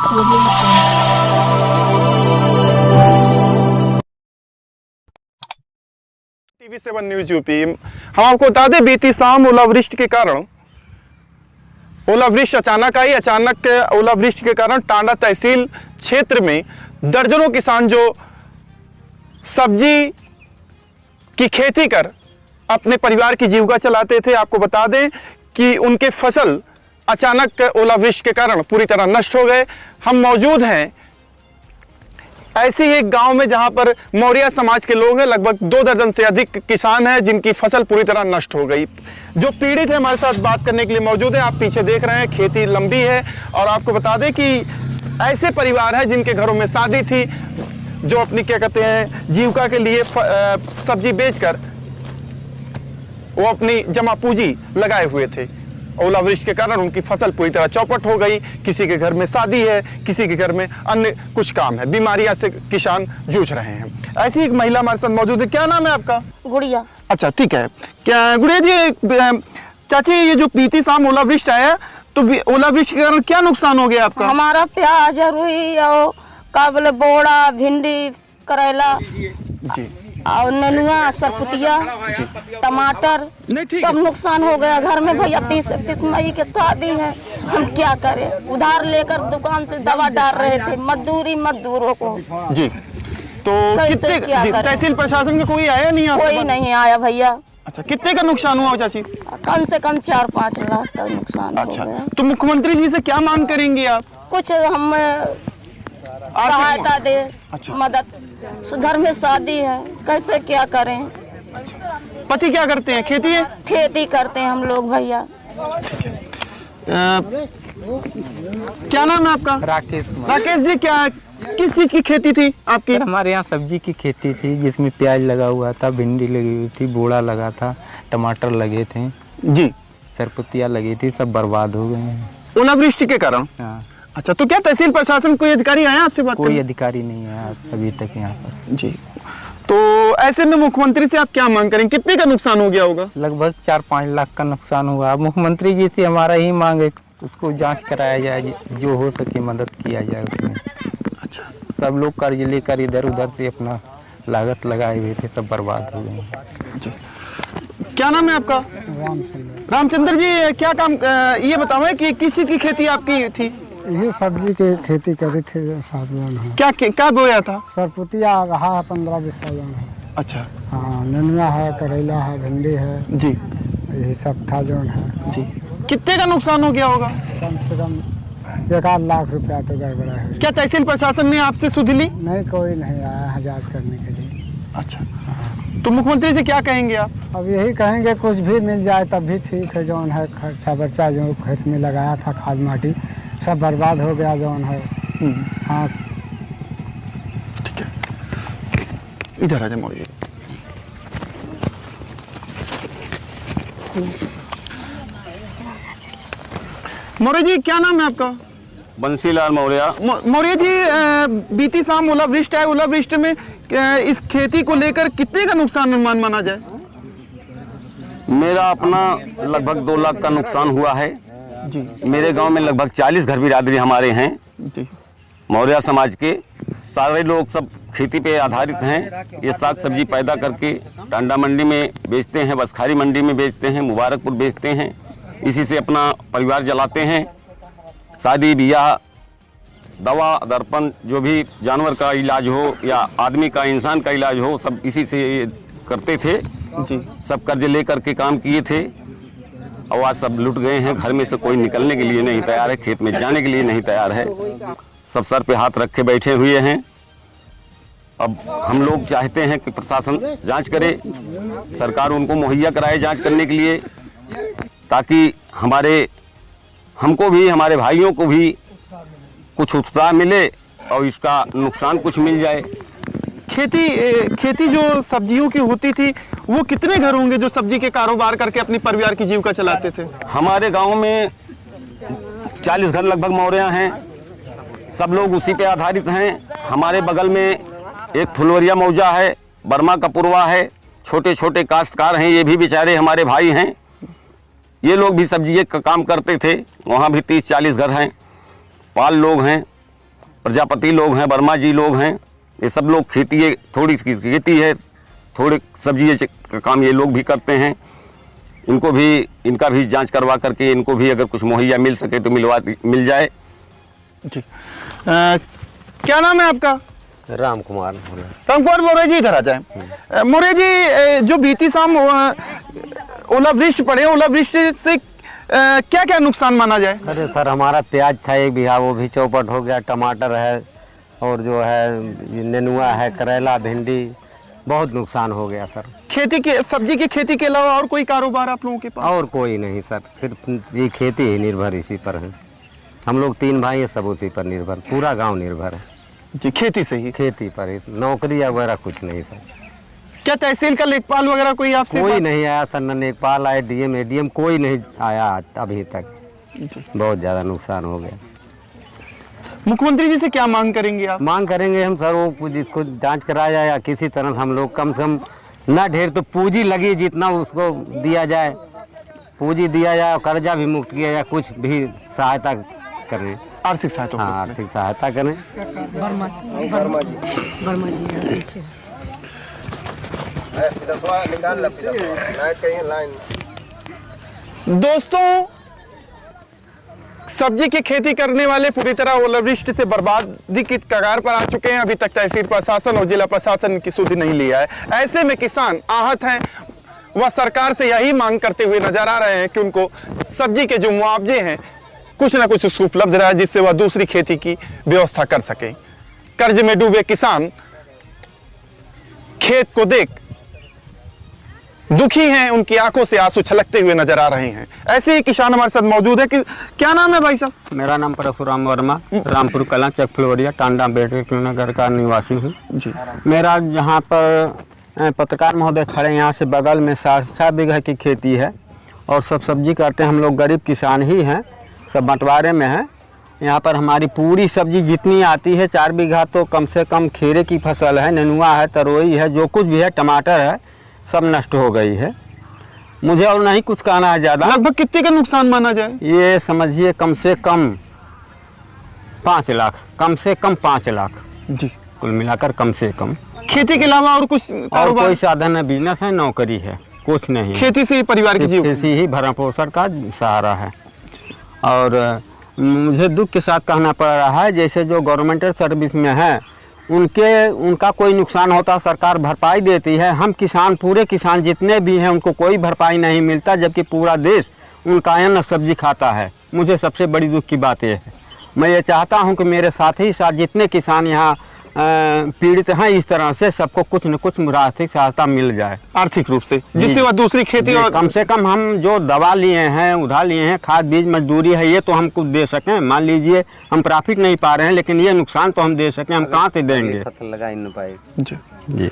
TV7 news UP. हम आपको बता दें, बीती शाम ओलावृष्टि के कारण अचानक ओलावृष्टि के कारण टांडा तहसील क्षेत्र में दर्जनों किसान जो सब्जी की खेती कर अपने परिवार की जीविका चलाते थे, आपको बता दें कि उनके फसल अचानक ओलावृष्टि के कारण पूरी तरह नष्ट हो गए। हम मौजूद हैं ऐसे ही एक गांव में जहां पर मौर्य समाज के लोग हैं, लगभग 2 दर्जन से अधिक किसान हैं जिनकी फसल पूरी तरह नष्ट हो गई। जो पीड़ित है हमारे साथ बात करने के लिए मौजूद है। आप पीछे देख रहे हैं, खेती लंबी है और आपको बता दें कि ऐसे परिवार हैं जिनके घरों में शादी थी, जो अपनी क्या कहते हैं जीविका के लिए सब्जी बेचकर वो अपनी जमा पूंजी लगाए हुए थे। ओलावृष्टि के कारण उनकी फसल पूरी तरह चौपट हो गई। किसी के घर में शादी है, किसी के घर में अन्य कुछ काम है, बीमारियां से किसान जूझ रहे हैं। ऐसी एक महिला हमारे साथ मौजूद है। क्या नाम है आपका? गुड़िया। अच्छा, ठीक है। क्या गुड़िया जी, चाची ये जो बीती शाम ओलावृष्टि आया, तो ओलावृष्टि के कारण क्या नुकसान हो गया आपका? हमारा प्याज, रुई और काबले, बोड़ा, भिंडी, करेला जी और नेनुआ, सरपुतिया, टमाटर सब नुकसान हो गया। घर में भैया 30 मई की शादी है, हम क्या करें? उधार लेकर दुकान से दवा डाल रहे थे, मजदूरों को जी। तो कितने तहसील प्रशासन में कोई आया नहीं? कोई नहीं आया भैया। अच्छा, कितने का नुकसान हुआ चाची? कम से कम 4-5 लाख का नुकसान हो गया। तो मुख्यमंत्री जी से क्या मांग करेंगे आप? कुछ हम सहायता दे। अच्छा। मदद। घर में शादी है, कैसे क्या करें? पति क्या करते हैं? खेती है? खेती करते हैं हम लोग भैया। क्या नाम है आपका? राकेश। राकेश जी, क्या किस चीज की खेती थी आपकी? हमारे यहाँ सब्जी की खेती थी, जिसमें प्याज लगा हुआ था, भिंडी लगी हुई थी, बोड़ा लगा था, टमाटर लगे थे जी, सरपुतिया लगी थी, सब बर्बाद हो गए हैं ओलावृष्टि के कारण। हाँ। अच्छा, तो क्या तहसील प्रशासन कोई अधिकारी आया आपसे बात करने? कोई अधिकारी नहीं है अभी तक यहाँ पर जी। तो ऐसे में मुख्यमंत्री से आप क्या मांग करेंगे? कितने का नुकसान हो गया होगा? लगभग 4-5 लाख का नुकसान हुआ। मुख्यमंत्री जी से हमारा ही मांग है, उसको जांच कराया जाए, जो हो सके मदद किया जाए उसमें। अच्छा। सब लोग कर्ज लेकर इधर उधर से अपना लागत लगाए हुए थे, सब बर्बाद हो गए। जी। क्या नाम है आपका? रामचंद्र जी, क्या काम ये बताओ कि किस चीज की खेती आपकी थी? ये सब्जी की खेती करी थी साहब। क्या बोया था? सरपुतिया रहा है 15-20 साल है। अच्छा। हाँ, नेनुआ है, करेला है, भिंडी है जी। यही सब था जो है। जी। कितने का नुकसान हो गया होगा? कम से कम 1-8 लाख रुपया तो गड़बड़ा है। क्या तहसील प्रशासन ने आपसे सुध ली? नहीं, कोई नहीं आया है जांच करने के लिए। अच्छा। तो मुख्यमंत्री से क्या कहेंगे आप? अब यही कहेंगे कुछ भी मिल जाए तब भी ठीक है। जौन है खर्चा बर्चा जो खेत में लगाया था, खाद माटी सब बर्बाद हो गया जौन है। हाँ, ठीक है, इधर आ जाए मौर्य। मौर्य जी, क्या नाम है आपका? बंसीलाल मौर्य। मौर्य जी, बीती शाम ओलावृष्टि है, ओलावृष्टि में इस खेती को लेकर कितने का नुकसान अनुमान माना जाए? मेरा अपना लगभग 2 लाख का नुकसान हुआ है जी। मेरे गांव में लगभग 40 घर बिरादरी हमारे हैं जी। मौर्य समाज के। सारे लोग सब खेती पे आधारित हैं। ये साग सब्जी पैदा करके टांडा मंडी में बेचते हैं, बसखारी मंडी में बेचते हैं, मुबारकपुर बेचते हैं। इसी से अपना परिवार चलाते हैं। शादी ब्याह, दवा दर्पण, जो भी जानवर का इलाज हो या आदमी का, इंसान का इलाज हो, सब इसी से करते थे जी। सब कर्ज लेकर के काम किए थे और आज सब लुट गए हैं। घर में से कोई निकलने के लिए नहीं तैयार है, खेत में जाने के लिए नहीं तैयार है। सब सर पे हाथ रखे बैठे हुए हैं। अब हम लोग चाहते हैं कि प्रशासन जांच करे, सरकार उनको मुहैया कराए जांच करने के लिए, ताकि हमको भी, हमारे भाइयों को भी कुछ उत्साह मिले और इसका नुकसान कुछ मिल जाए। खेती जो सब्जियों की होती थी, वो कितने घर होंगे जो सब्जी के कारोबार करके अपने परिवार की जीविका चलाते थे? हमारे गांव में 40 घर लगभग मौर्य हैं। सब लोग उसी पे आधारित हैं। हमारे बगल में एक फुलवरिया मौजा है, बर्मा कपुरवा है, छोटे छोटे काश्तकार हैं, ये भी बेचारे हमारे भाई हैं। ये लोग भी सब्जी का काम करते थे। वहाँ भी 30-40 घर हैं, पाल लोग हैं। प्रजापति लोग हैं, वर्मा जी लोग हैं, ये सब लोग खेती, थोड़ी खेती है, थोड़ी सब्जी का काम ये लोग भी करते हैं। इनका भी जांच करवा करके इनको भी अगर कुछ मुहैया मिल सके तो मिल जाए। जी क्या नाम है आपका? राम कुमार। राम कुमार मोरे जी, इधर आ जाए। मोरे जी, जो बीती शाम ओलावृष्टि पड़े, ओलावृष्टि से क्या क्या नुकसान माना जाए? अरे सर, हमारा प्याज था 1 बीघा, वो भी चौपट हो गया। टमाटर है और जो है नेनुआ है, करेला, भिंडी, बहुत नुकसान हो गया सर। खेती के, सब्जी की खेती के अलावा और कोई कारोबार आप लोगों के पास? और कोई नहीं सर, सिर्फ ये खेती ही निर्भर इसी पर है। हम लोग 3 भाई हैं, सब उसी पर निर्भर, पूरा गांव निर्भर है जी, खेती से ही, खेती पर ही। नौकरी वगैरह कुछ नहीं सर। क्या तहसील का लेखपाल वगैरह कोई आपसे? कोई नहीं आया सर, न लेखपाल आए, डीएम एडीएम कोई नहीं आया अभी तक। बहुत ज़्यादा नुकसान हो गया। मुख्यमंत्री जी से क्या मांग करेंगे आप? मांग करेंगे हम सर, वो कुछ इसको जांच कराया जाए, या किसी तरह हम लोग कम से कम ना ढेर तो पूंजी लगी जितना उसको दिया जाए, पूंजी दिया जाए, कर्जा भी मुक्त किया जाए, कुछ भी सहायता करें, आर्थिक सहायता। हाँ, आर्थिक सहायता करें। दोस्तों, सब्जी की खेती करने वाले पूरी तरह ओलावृष्टि से बर्बादी की कगार पर आ चुके हैं। अभी तक तहसील प्रशासन और जिला प्रशासन की सुधि नहीं लिया है। ऐसे में किसान आहत हैं, वह सरकार से यही मांग करते हुए नजर आ रहे हैं कि उनको सब्जी के जो मुआवजे हैं कुछ ना कुछ उसको उपलब्ध रहा, जिससे वह दूसरी खेती की व्यवस्था कर सके। कर्ज में डूबे किसान खेत को देख दुखी हैं, उनकी आंखों से आंसू छलकते हुए नजर आ रहे हैं। ऐसे ही किसान हमारे साथ मौजूद है कि क्या नाम है भाई साहब? मेरा नाम परशुराम वर्मा, रामपुर कला, चक फुलवरिया, टांडा अम्बेडकर नगर का निवासी हूँ जी। मेरा यहाँ पर पत्रकार महोदय खड़े, यहाँ से बगल में 7 बीघा की खेती है और सब सब्जी करते हैं। हम लोग गरीब किसान ही हैं, सब बंटवारे में हैं। यहाँ पर हमारी पूरी सब्जी जितनी आती है, 4 बीघा तो कम से कम खीरे की फसल है, नेनुआ है, तरोई है, जो कुछ भी है, टमाटर है, सब नष्ट हो गई है। मुझे और नहीं कुछ कहना है ज़्यादा। लगभग कितने का नुकसान माना जाए? ये समझिए कम से कम 5 लाख, कम से कम 5 लाख जी, कुल मिलाकर कम से कम। खेती के अलावा और कुछ और कारोबार? कोई साधन है, बिजनेस है, नौकरी है, कुछ नहीं। खेती से ही परिवार की जीविका? खेती ही भरण पोषण का सहारा है। और मुझे दुख के साथ कहना पड़ रहा है, जैसे जो गवर्नमेंटल सर्विस में है उनका कोई नुकसान होता सरकार भरपाई देती है। हम किसान, पूरे किसान जितने भी हैं, उनको कोई भरपाई नहीं मिलता, जबकि पूरा देश उनका अन्न सब्जी खाता है। मुझे सबसे बड़ी दुख की बात यह है। मैं ये चाहता हूं कि मेरे साथ ही साथ जितने किसान यहाँ पीड़ित हैं, इस तरह से सबको कुछ न कुछ आर्थिक सहायता मिल जाए, आर्थिक रूप से, जिससे वह दूसरी खेती और कम से कम हम जो दवा लिए हैं, उधार लिए हैं, खाद बीज मजदूरी है, ये तो हम कुछ दे सकें। मान लीजिए हम प्रॉफिट नहीं पा रहे हैं, लेकिन ये नुकसान तो हम दे सकें, हम कहाँ से देंगे? फसल लगा ही नहीं पाए जी। जी,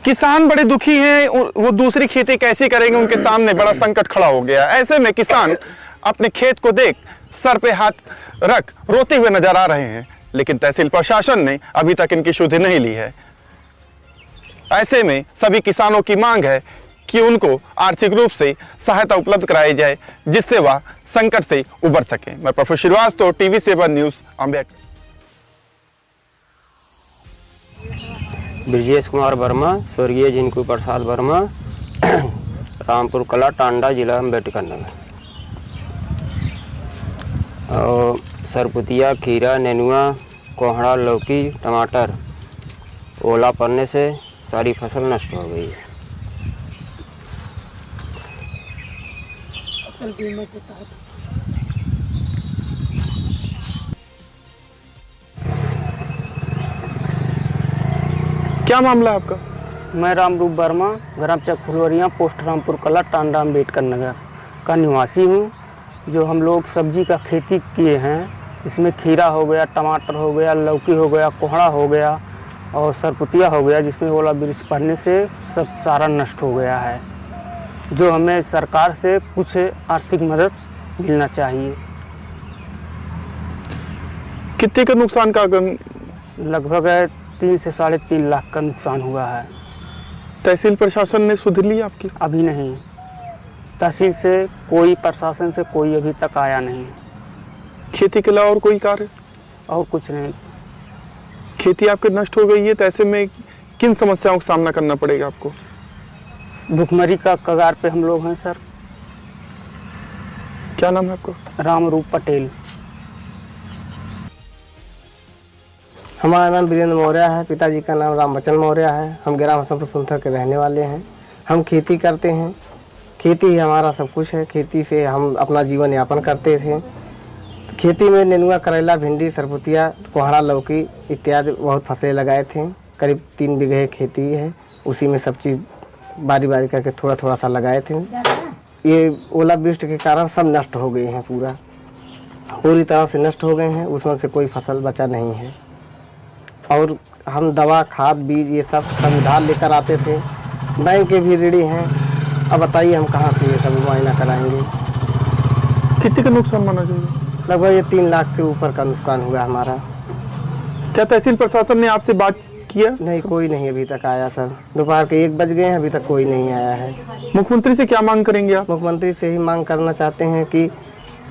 किसान बड़े दुखी हैं, वो दूसरी खेती कैसे करेंगे? उनके सामने बड़ा संकट खड़ा हो गया। ऐसे में किसान अपने खेत को देख सर पे हाथ रख रोते हुए नजर आ रहे हैं, लेकिन तहसील प्रशासन ने अभी तक इनकी सुधि नहीं ली है। ऐसे में सभी किसानों की मांग है कि उनको आर्थिक रूप से सहायता उपलब्ध कराई जाए, जिससे वह संकट से उबर सके। मैं प्रफुल्ल श्रीवास्तव, TV7 न्यूज़, अम्बेडकर। ब्रजेश कुमार वर्मा, स्वर्गीय जिनको प्रसाद वर्मा, रामपुर कला, टांडा, जिला अम्बेडकर नगर। और सरपुतिया, खीरा, नेनुआ, कोहड़ा, लौकी, टमाटर ओला पड़ने से सारी फसल नष्ट हो गई है। क्या मामला है आपका? मैं रामरूप वर्मा, ग्राम चक फुलवरिया, पोस्ट रामपुर कला, टांडा अम्बेडकर नगर का निवासी हूँ। जो हम लोग सब्जी का खेती किए हैं, इसमें खीरा हो गया, टमाटर हो गया, लौकी हो गया, कोहड़ा हो गया और सरपुतिया हो गया, जिसमें ओलावृष्टि पड़ने से सब सारा नष्ट हो गया है। जो हमें सरकार से कुछ आर्थिक मदद मिलना चाहिए। कितने का नुकसान का? लगभग 3 से 3.5 लाख का नुकसान हुआ है। तहसील प्रशासन ने सुधि ली आपकी? अभी नहीं, तहसील से कोई, प्रशासन से कोई अभी तक आया नहीं। खेती के अलावा और कोई कार्य? और कुछ नहीं। खेती आपकी नष्ट हो गई है, तो ऐसे में किन समस्याओं का सामना करना पड़ेगा आपको? भुखमरी का कगार पे हम लोग हैं सर। क्या नाम है आपको? रामरूप पटेल। हमारा नाम वीरेंद्र मौर्य है, पिताजी का नाम रामबचन मौर्य है। हम ग्राम हसनपुर सुंथर के रहने वाले हैं। हम खेती करते हैं, खेती ही हमारा सब कुछ है। खेती से हम अपना जीवन यापन करते थे। खेती में नेनुआ, करेला, भिंडी, सरपुतिया, कोहड़ा, लौकी इत्यादि बहुत फसलें लगाए थे। करीब 3 बीघे खेती है, उसी में सब चीज़ बारी बारी करके थोड़ा थोड़ा सा लगाए थे। ये ओलावृष्टि के कारण सब नष्ट हो गए हैं, पूरी तरह से नष्ट हो गए हैं। उसमें से कोई फसल बचा नहीं है। और हम दवा, खाद, बीज ये सब उधार लेकर आते थे। बैंक के भी ऋणी हैं। अब बताइए हम कहाँ से ये सब मुआयना कराएंगे। कितने का नुकसान माना जाएगा? लगभग ये 3 लाख से ऊपर का नुकसान हुआ हमारा। क्या तहसील प्रशासन ने आपसे बात किया? नहीं, कोई नहीं अभी तक आया सर। दोपहर के 1 बज गए हैं, अभी तक कोई नहीं आया है। मुख्यमंत्री से क्या मांग करेंगे आप? मुख्यमंत्री से ही मांग करना चाहते हैं कि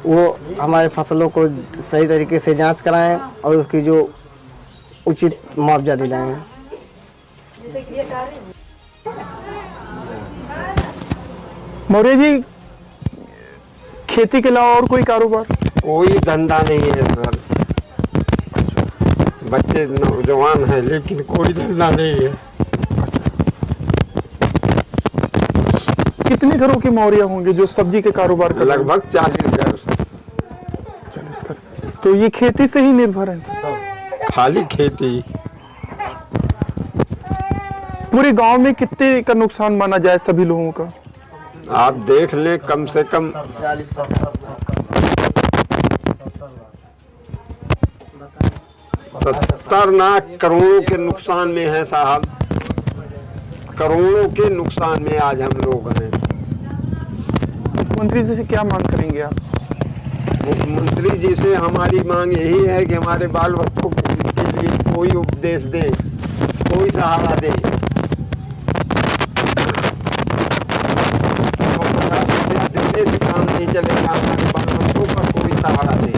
वो हमारे फसलों को सही तरीके से जांच कराएं और उसकी जो उचित मुआवजा दिलाएं। मौर्य जी, खेती के अलावा और कोई कारोबार? कोई धंधा नहीं है सर। बच्चे नौजवान हैं लेकिन कोई धंधा नहीं है। कितने घरों के मौर्य होंगे जो सब्जी के कारोबार कर? लगभग 40 घर। 40 घर। तो ये खेती से ही निर्भर है सर? खाली खेती। पूरे गांव में कितने का नुकसान माना जाए सभी लोगों का? आप देख लें, कम से कम 70 ना करोड़ों के नुकसान में है साहब। करोड़ों के नुकसान में आज हम लोग हैं। मुख्यमंत्री जी से क्या मांग करेंगे आप? मुख्यमंत्री जी से हमारी मांग यही है कि हमारे बाल बच्चों के लिए कोई उपदेश दे, कोई सहारा दे। देने से काम नहीं चलेगा, हमारे बाल बच्चों का कोई सहारा दे।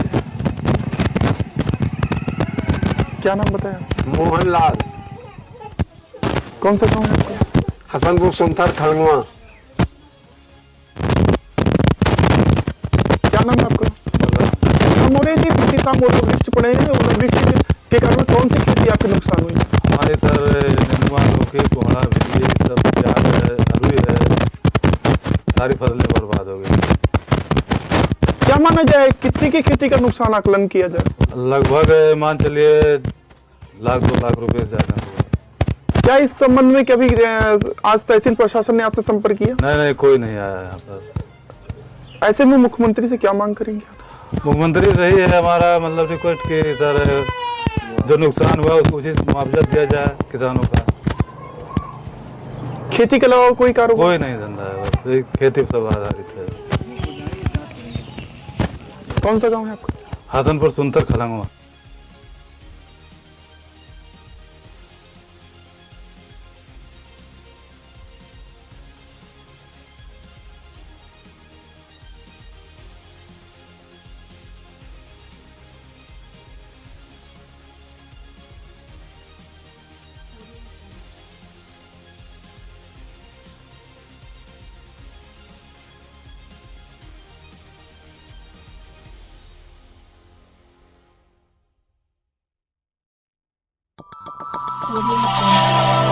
क्या नाम बताया? मोहनलाल। कौन सा गाँव है आपका? हसनपुर सुंथर खलमुआ। क्या नाम है आपका? मौर्य जी, पिछले साल ओलावृष्टि पड़े हैं। ओलावृष्टि के कारण कौन सी खेती आपके नुकसान हुई? हमारे सर नेनुआ, लौकी, कोहड़ा, भिंडी, सब प्याज है, आलू है, सारी फसलें बर्बाद हो गई। क्या माना जाए, कितने की खेती का नुकसान आकलन किया जाए? लगभग मान चलिए 1-2 लाख रुपए से ज़्यादा हुआ। क्या इस संबंध में कभी आज तहसील प्रशासन ने आपसे संपर्क किया? नहीं, कोई नहीं आया यहाँ पर। ऐसे में मुख्यमंत्री से क्या मांग करेंगे? मुख्यमंत्री से ही है हमारा मतलब रिक्वेस्ट कि सर जो नुकसान हुआ उसको उचित मुआवजा दिया जाए किसानों का। खेती के अलावा कोई कारोबार? कोई नहीं धंधा है, बस खेती पर सब आधारित है। कौन सा गाँव है आपका? हसनपुर सुंथर खलंगवा। Audio Jungle.